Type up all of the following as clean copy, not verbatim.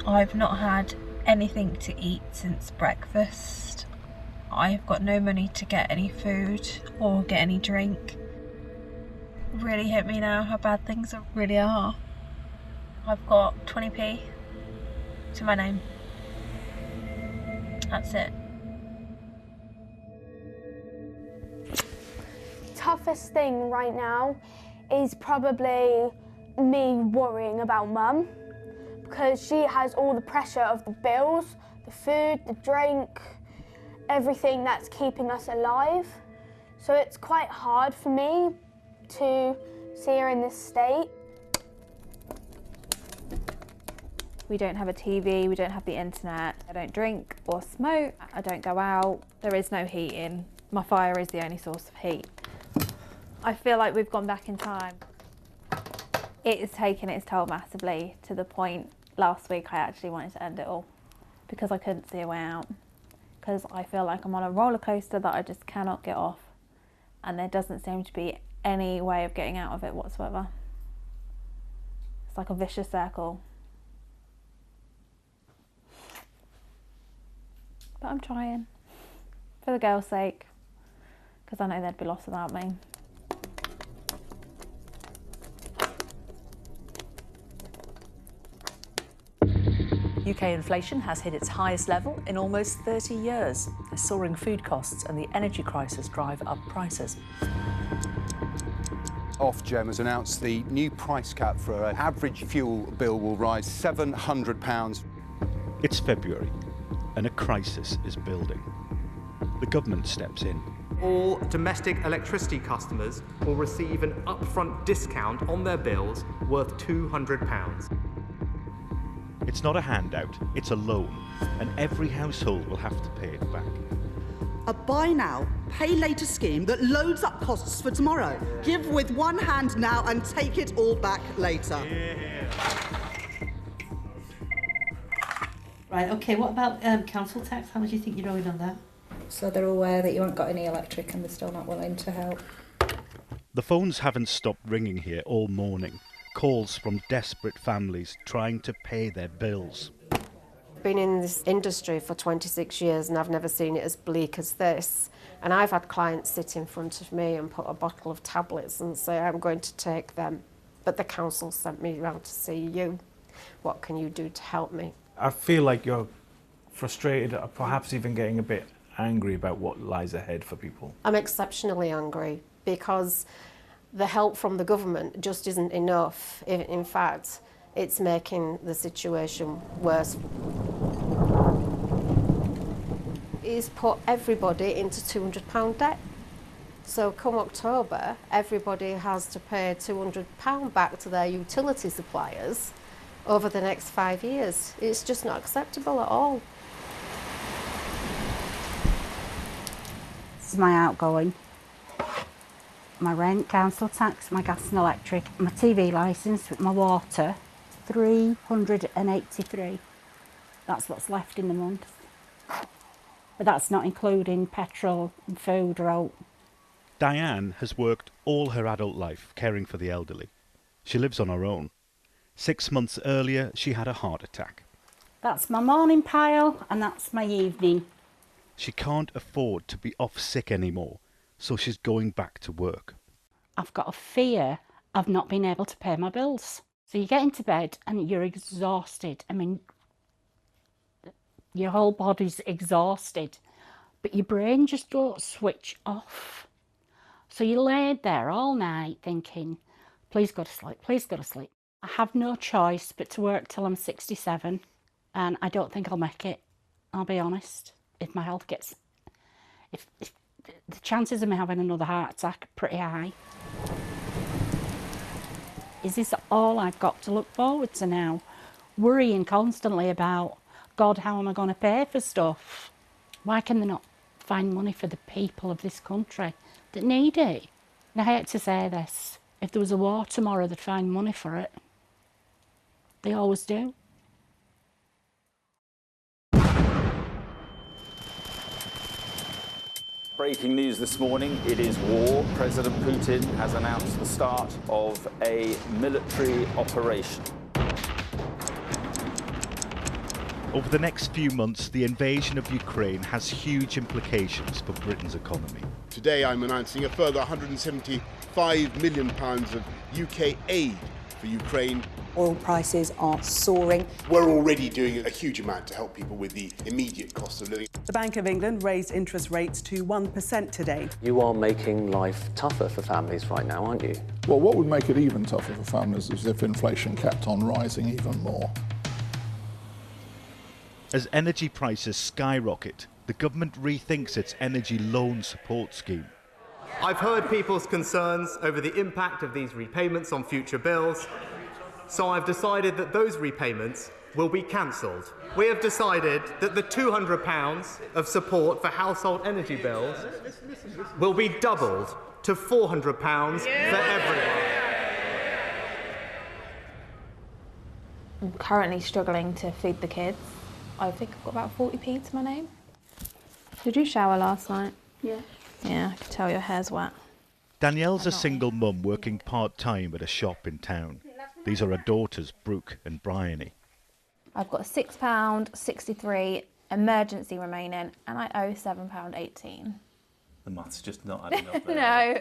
I've not had anything to eat since breakfast. I've got no money to get any food or get any drink. Really hit me now how bad things really are. I've got 20p to my name. That's it. Toughest thing right now is probably me worrying about Mum, because she has all the pressure of the bills, the food, the drink, everything that's keeping us alive. So it's quite hard for me to see her in this state. We don't have a TV, we don't have the internet. I don't drink or smoke, I don't go out. There is no heating. My fire is the only source of heat. I feel like we've gone back in time. It is taking its toll massively, to the point last week I actually wanted to end it all because I couldn't see a way out. Because I feel like I'm on a roller coaster that I just cannot get off, and there doesn't seem to be any way of getting out of it whatsoever. It's like a vicious circle. But I'm trying, for the girls' sake, because I know they'd be lost without me. UK inflation has hit its highest level in almost 30 years. As soaring food costs and the energy crisis drive up prices. Ofgem has announced the new price cap for an average fuel bill will rise £700. It's February, and a crisis is building. The government steps in. All domestic electricity customers will receive an upfront discount on their bills worth £200. It's not a handout, it's a loan, and every household will have to pay it back. A buy now, pay later scheme that loads up costs for tomorrow. Give with one hand now and take it all back later. Right, OK, what about council tax? How much do you think you're owing on that? So they're aware that you haven't got any electric and they're still not willing to help. The phones haven't stopped ringing here all morning. Calls from desperate families trying to pay their bills. I've been in this industry for 26 years and I've never seen it as bleak as this. And I've had clients sit in front of me and put a bottle of tablets and say, I'm going to take them. But the council sent me around to see you. What can you do to help me? I feel like you're frustrated, or perhaps even getting a bit angry about what lies ahead for people. I'm exceptionally angry because the help from the government just isn't enough. In fact, it's making the situation worse. He's put everybody into £200 debt. So come October, everybody has to pay £200 back to their utility suppliers over the next 5 years. It's just not acceptable at all. This is my outgoing. My rent, council tax, my gas and electric, my TV licence, my water, 383. That's what's left in the month. But that's not including petrol and food or out. Diane has worked all her adult life caring for the elderly. She lives on her own. 6 months earlier, she had a heart attack. That's my morning pile and that's my evening. She can't afford to be off sick anymore, so she's going back to work. I've got a fear of not being able to pay my bills. So you get into bed and you're exhausted. I mean, your whole body's exhausted, but your brain just don't switch off. So you laid there all night thinking, please go to sleep, please go to sleep. I have no choice but to work till I'm 67, and I don't think I'll make it, I'll be honest. If my health gets... If the chances of me having another heart attack are pretty high. Is this all I've got to look forward to now? Worrying constantly about, God, how am I going to pay for stuff? Why can they not find money for the people of this country that need it? And I hate to say this, if there was a war tomorrow, they'd find money for it. They always do. Breaking news this morning, it is war. President Putin has announced the start of a military operation. Over the next few months, the invasion of Ukraine has huge implications for Britain's economy. Today I'm announcing a further £175 million of UK aid for Ukraine. Oil prices are soaring. We're already doing a huge amount to help people with the immediate cost of living. The Bank of England raised interest rates to 1% today. You are making life tougher for families right now, aren't you? Well, what would make it even tougher for families is if inflation kept on rising even more. As energy prices skyrocket, the government rethinks its energy loan support scheme. I've heard people's concerns over the impact of these repayments on future bills, so I've decided that those repayments will be cancelled. We have decided that the £200 of support for household energy bills will be doubled to £400 for everyone. I'm currently struggling to feed the kids. I think I've got about 40p to my name. Did you shower last night? Yeah. Yeah, I can tell your hair's wet. Danielle's a single mum working part-time at a shop in town. These are her daughters, Brooke and Bryony. I've got a £6.63 emergency remaining and I owe £7.18. The math's just not adding up there. No.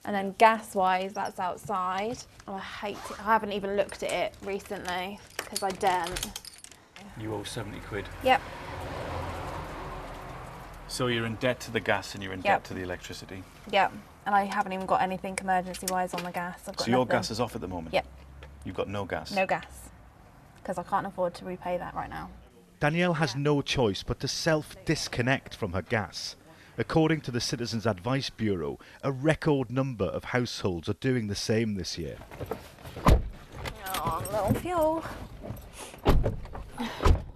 And then gas-wise, that's outside. Oh, I hate it. I haven't even looked at it recently because I daren't. You owe 70 quid. Yep. So you're in debt to the gas and you're in debt to the electricity. Yep. And I haven't even got anything emergency-wise on the gas. I've got So your nothing. gas is off at the moment? Yep. You've got no gas? No gas. Because I can't afford to repay that right now. Danielle has no choice but to self-disconnect from her gas. According to the Citizens Advice Bureau, a record number of households are doing the same this year. Oh, low on fuel.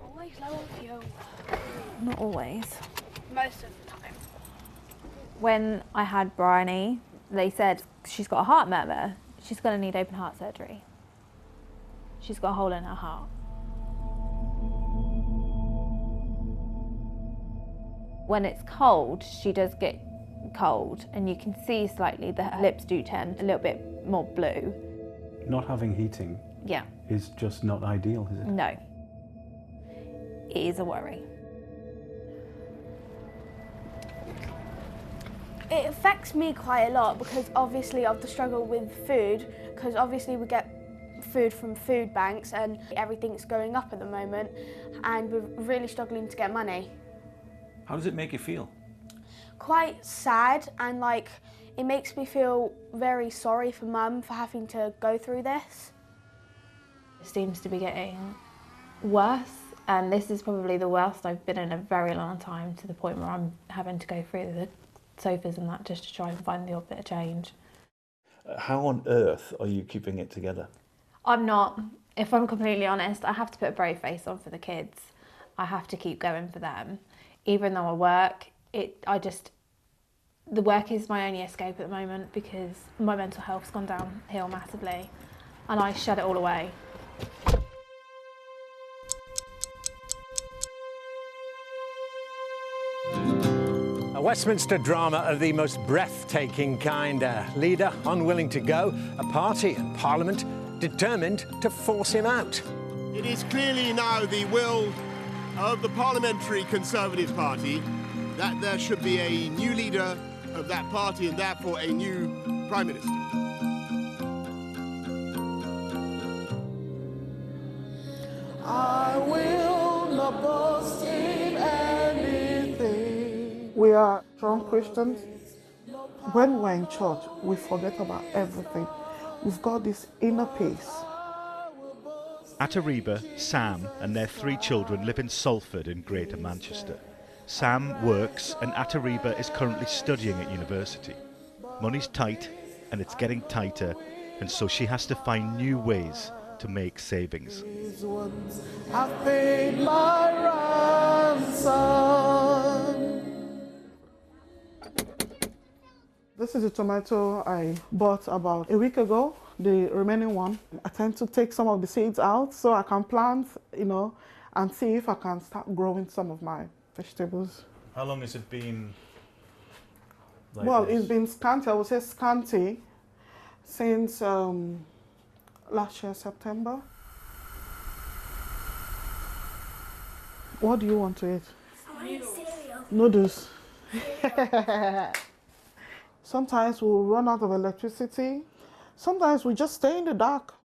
Always low on fuel. Not always. Most of the time. When I had Bryony, they said she's got a heart murmur. She's going to need open heart surgery. She's got a hole in her heart. When it's cold, she does get cold, and you can see slightly that her lips do turn a little bit more blue. Not having heating Yeah. is just not ideal, is it? No. It is a worry. It affects me quite a lot because obviously of the struggle with food, because obviously we get food from food banks and everything's going up at the moment and we're really struggling to get money. How does it make you feel? Quite sad, and like it makes me feel very sorry for Mum for having to go through this. It seems to be getting worse, and this is probably the worst I've been in a very long time, to the point where I'm having to go through the sofas and that just to try and find the odd bit of change. How on earth are you keeping it together? I'm not. If I'm completely honest, I have to put a brave face on for the kids. I have to keep going for them. Even though I work, the work is my only escape at the moment because my mental health's gone downhill massively and I shut it all away. A Westminster drama of the most breathtaking kind. A leader unwilling to go, a party and Parliament determined to force him out. It is clearly now the will of the Parliamentary Conservative Party that there should be a new leader of that party and therefore a new Prime Minister. I will not boast in anything. We are strong Christians. When we're in church, we forget about everything. We've got this inner peace. At Ariba, Sam and their 3 children live in Salford in Greater Manchester. Sam works and Atariba is currently studying at university. Money's tight and it's getting tighter, and so she has to find new ways to make savings. These ones have paid my ransom. This is a tomato I bought about a week ago, the remaining one. I tend to take some of the seeds out so I can plant, and see if I can start growing some of my vegetables. How long has it been like Well, this? it's been scanty, I would say scanty, since last year, September. What do you want to eat? I want cereal. Noodles. Sometimes we'll run out of electricity. Sometimes we just stay in the dark.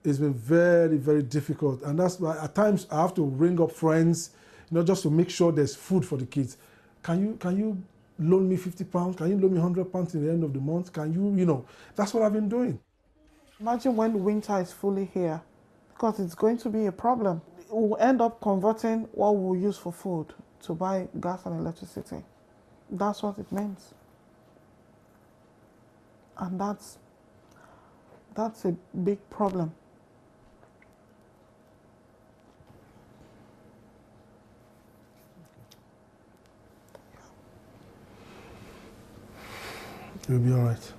It's been very, very difficult. And that's why at times I have to ring up friends, just to make sure there's food for the kids. Can you loan me £50? Can you loan me £100 in the end of the month? Can you, that's what I've been doing. Imagine when the winter is fully here, because it's going to be a problem. We'll end up converting what we'll use for food to buy gas and electricity. That's what it means. And that's a big problem. You'll be all right.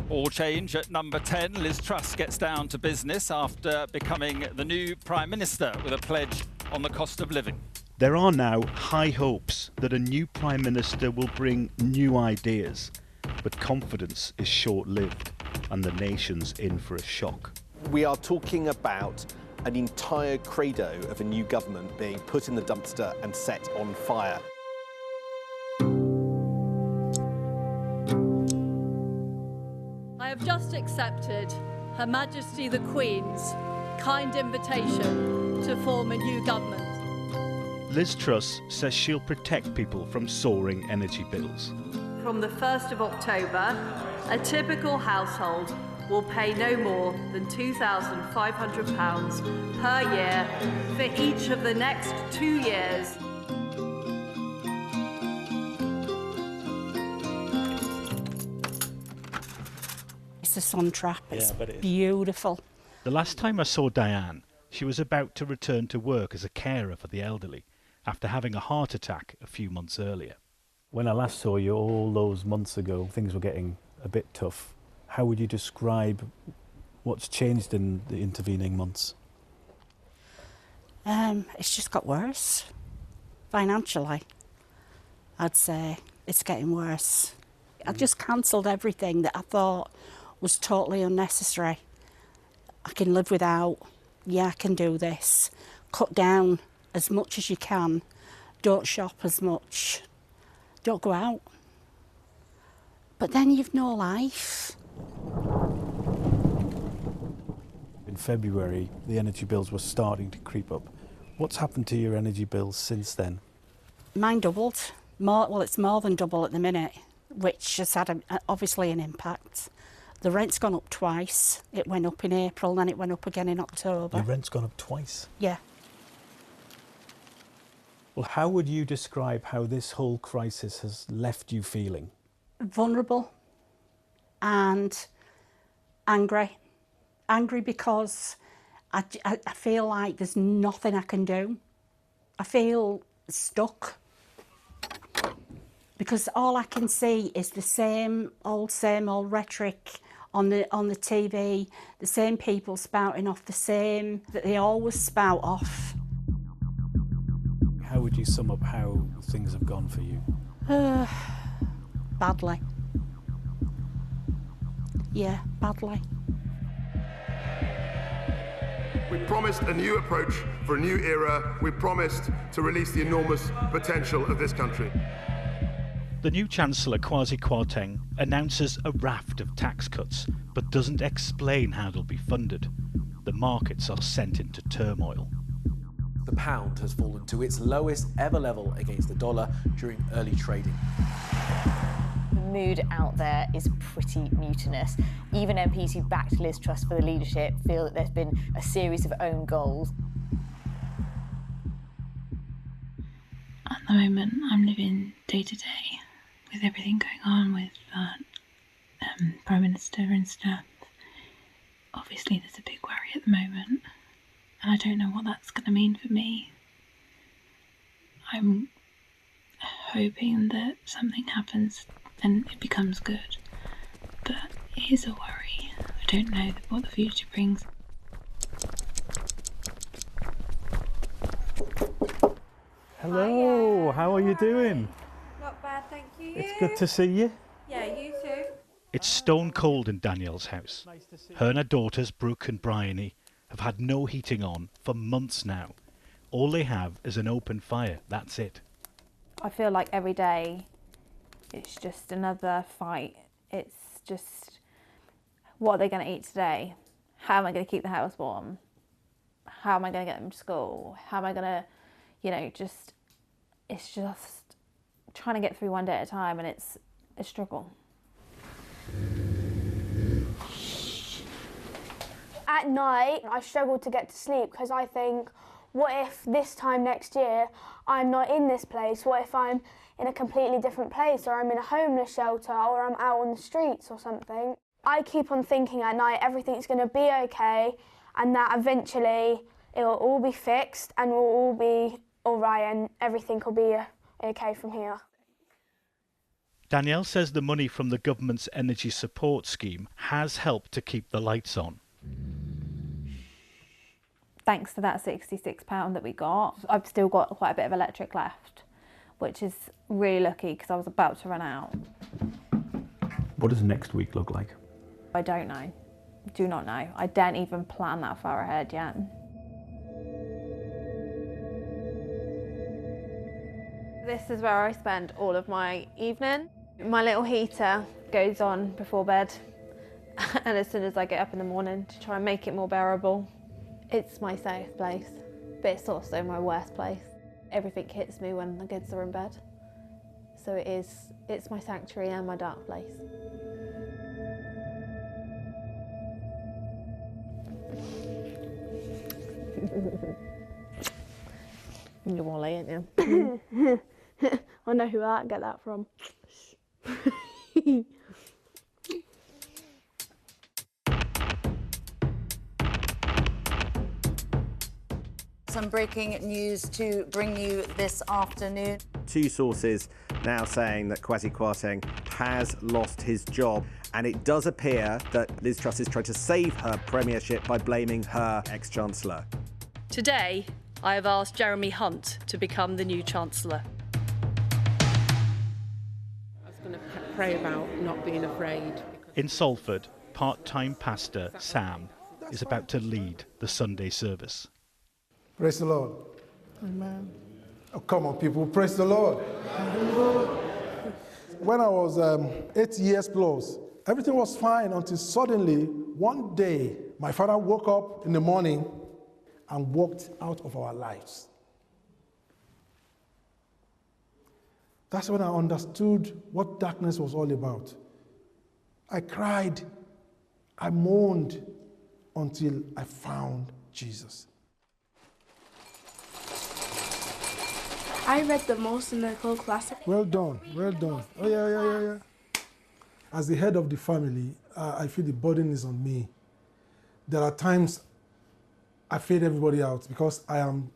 All change at number 10. Liz Truss gets down to business after becoming the new Prime Minister with a pledge on the cost of living. There are now high hopes that a new Prime Minister will bring new ideas, but confidence is short-lived and the nation's in for a shock. We are talking about an entire credo of a new government being put in the dumpster and set on fire. I have just accepted Her Majesty the Queen's kind invitation to form a new government. Liz Truss says she'll protect people from soaring energy bills. From the 1st of October, a typical household will pay no more than £2,500 per year for each of the next 2 years. It's a sun trap. It's beautiful. The last time I saw Diane, she was about to return to work as a carer for the elderly after having a heart attack a few months earlier. When I last saw you all those months ago, things were getting a bit tough. How would you describe what's changed in the intervening months? It's just got worse. Financially, I'd say it's getting worse. I just cancelled everything that I thought was totally unnecessary. I can live without. Yeah, I can do this. Cut down as much as you can. Don't shop as much. Don't go out. But then you've no life. In February, the energy bills were starting to creep up. What's happened to your energy bills since then? Mine doubled. It's more than double at the minute, which has had obviously an impact. The rent's gone up twice. It went up in April, then it went up again in October. Your rent's gone up twice? Yeah. Well, how would you describe how this whole crisis has left you feeling? Vulnerable and angry. Angry because I feel like there's nothing I can do. I feel stuck because all I can see is the same old rhetoric on the TV, the same people spouting off the same that they always spout off. How would you sum up how things have gone for you? Badly. Yeah, badly. We promised a new approach for a new era. We promised to release the enormous potential of this country. The new Chancellor, Kwasi Kwarteng, announces a raft of tax cuts, but doesn't explain how they'll be funded. The markets are sent into turmoil. The pound has fallen to its lowest ever level against the dollar during early trading. The mood out there is pretty mutinous. Even MPs who backed Liz Truss for the leadership feel that there's been a series of own goals. At the moment, I'm living day to day with everything going on with Prime Minister and stuff. Obviously, there's a big worry at the moment, and I don't know what that's going to mean for me. I'm hoping that something happens and it becomes good, but it is a worry. I don't know what the future brings. Hello, how are you doing? Not bad, thank you. It's good to see you. Yeah, you too. It's stone cold in Danielle's house. Her and her daughters, Brooke and Bryony, have had no heating on for months now. All they have is an open fire, that's it. I feel like every day it's just another fight. It's just, what are they going to eat today? How am I going to keep the house warm? How am I going to get them to school? How am I going to, it's just trying to get through one day at a time, and it's a struggle. At night, I struggle to get to sleep because I think, what if this time next year I'm not in this place? What if I'm in a completely different place, or I'm in a homeless shelter, or I'm out on the streets or something? I keep on thinking at night everything's going to be okay, and that eventually it will all be fixed and we'll all be all right and everything will be okay from here. Danielle says the money from the government's energy support scheme has helped to keep the lights on. Thanks to that £66 that we got, I've still got quite a bit of electric left, which is really lucky because I was about to run out. What does next week look like? I don't know. Do not know. I don't even plan that far ahead yet. This is where I spend all of my evening. My little heater goes on before bed, and as soon as I get up in the morning to try and make it more bearable. It's my safe place, but it's also my worst place. Everything hits me when the kids are in bed. So it's my sanctuary and my dark place. You're Wally, ain't you? I know who I get that from. Some breaking news to bring you this afternoon. Two sources now saying that Kwasi Kwarteng has lost his job, and it does appear that Liz Truss is trying to save her premiership by blaming her ex-chancellor. Today, I have asked Jeremy Hunt to become the new Chancellor. I was going to pray about not being afraid. In Salford, part-time pastor Sam is about to lead the Sunday service. Praise the Lord. Amen. Oh, come on, people, praise the Lord. When I was 8 years plus, everything was fine until suddenly, one day, my father woke up in the morning and walked out of our lives. That's when I understood what darkness was all about. I cried, I moaned until I found Jesus. I read the most in the whole class. Well done, well done. Oh, yeah. As the head of the family, I feel the burden is on me. There are times I fade everybody out because I am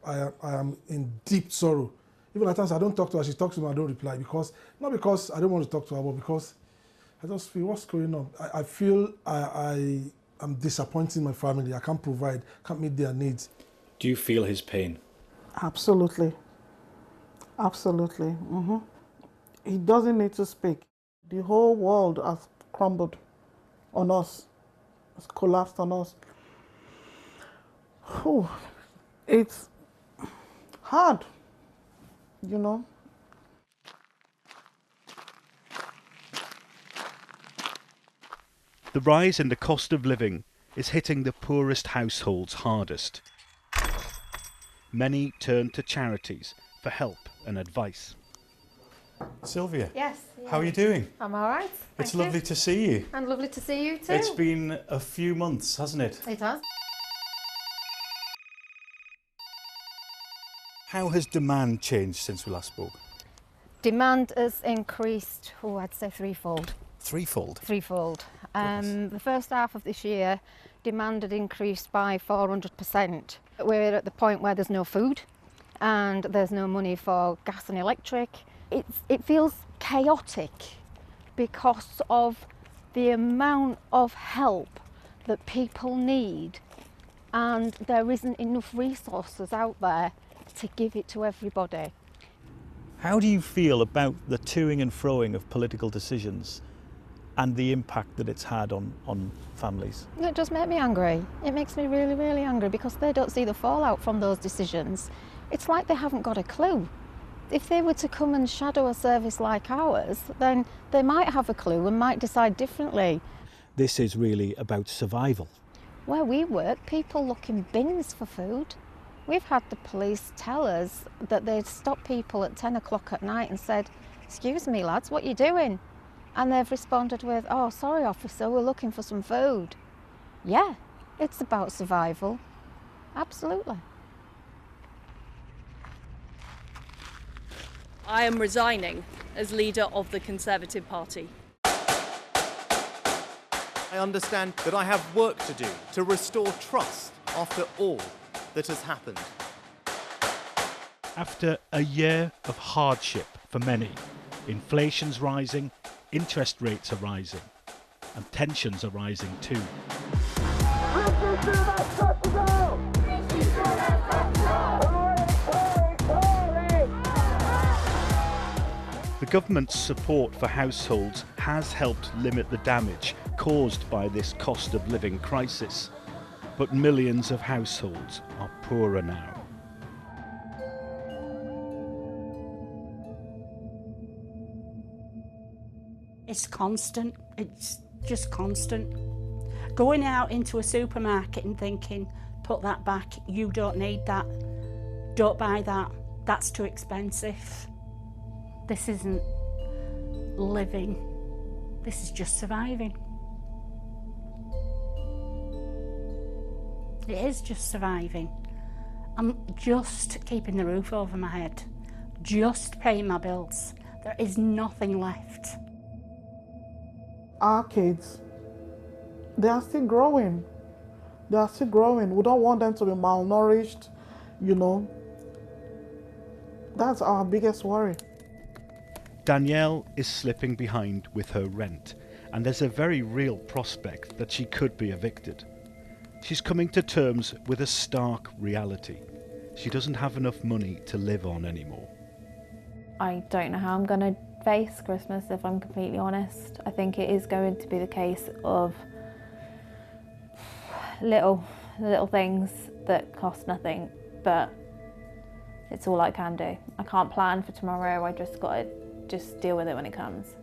in deep sorrow. Even at times I don't talk to her, she talks to me, I don't reply, not because I don't want to talk to her, but because I just feel, what's going on? I feel I am disappointing my family. I can't provide, can't meet their needs. Do you feel his pain? Absolutely. Absolutely. Mm-hmm. He doesn't need to speak. The whole world has crumbled on us, has collapsed on us. Whew. It's hard, you know. The rise in the cost of living is hitting the poorest households hardest. Many turn to charities for help and advice. Sylvia. Yes. How are you doing? I'm all right. It's lovely to see you. And lovely to see you too. It's been a few months, hasn't it? It has. How has demand changed since we last spoke? Demand has increased, I'd say threefold. Threefold? Threefold. The first half of this year, demand had increased by 400%. We're at the point where there's no food and there's no money for gas and electric. It feels chaotic because of the amount of help that people need, and there isn't enough resources out there to give it to everybody. How do you feel about the toing and froing of political decisions and the impact that it's had on families? It does make me angry. It makes me really, really angry because they don't see the fallout from those decisions. It's like they haven't got a clue. If they were to come and shadow a service like ours, then they might have a clue and might decide differently. This is really about survival. Where we work, people look in bins for food. We've had the police tell us that they'd stopped people at 10 o'clock at night and said, "Excuse me lads, what are you doing?" And they've responded with, "Oh, sorry officer, we're looking for some food." Yeah, it's about survival. Absolutely. I am resigning as leader of the Conservative Party. I understand that I have work to do to restore trust after all that has happened. After a year of hardship for many, inflation's rising, interest rates are rising, and tensions are rising too. The government's support for households has helped limit the damage caused by this cost of living crisis, but millions of households are poorer now. It's constant, it's just constant. Going out into a supermarket and thinking, put that back, you don't need that, don't buy that, that's too expensive. This isn't living, this is just surviving. It is just surviving. I'm just keeping the roof over my head, just paying my bills. There is nothing left. Our kids, they are still growing. They are still growing. We don't want them to be malnourished, you know. That's our biggest worry. Danielle is slipping behind with her rent, and there's a very real prospect that she could be evicted. She's coming to terms with a stark reality. She doesn't have enough money to live on anymore. I don't know how I'm going to face Christmas, if I'm completely honest. I think it is going to be the case of little things that cost nothing, but it's all I can do. I can't plan for tomorrow, I just got to deal with it when it comes.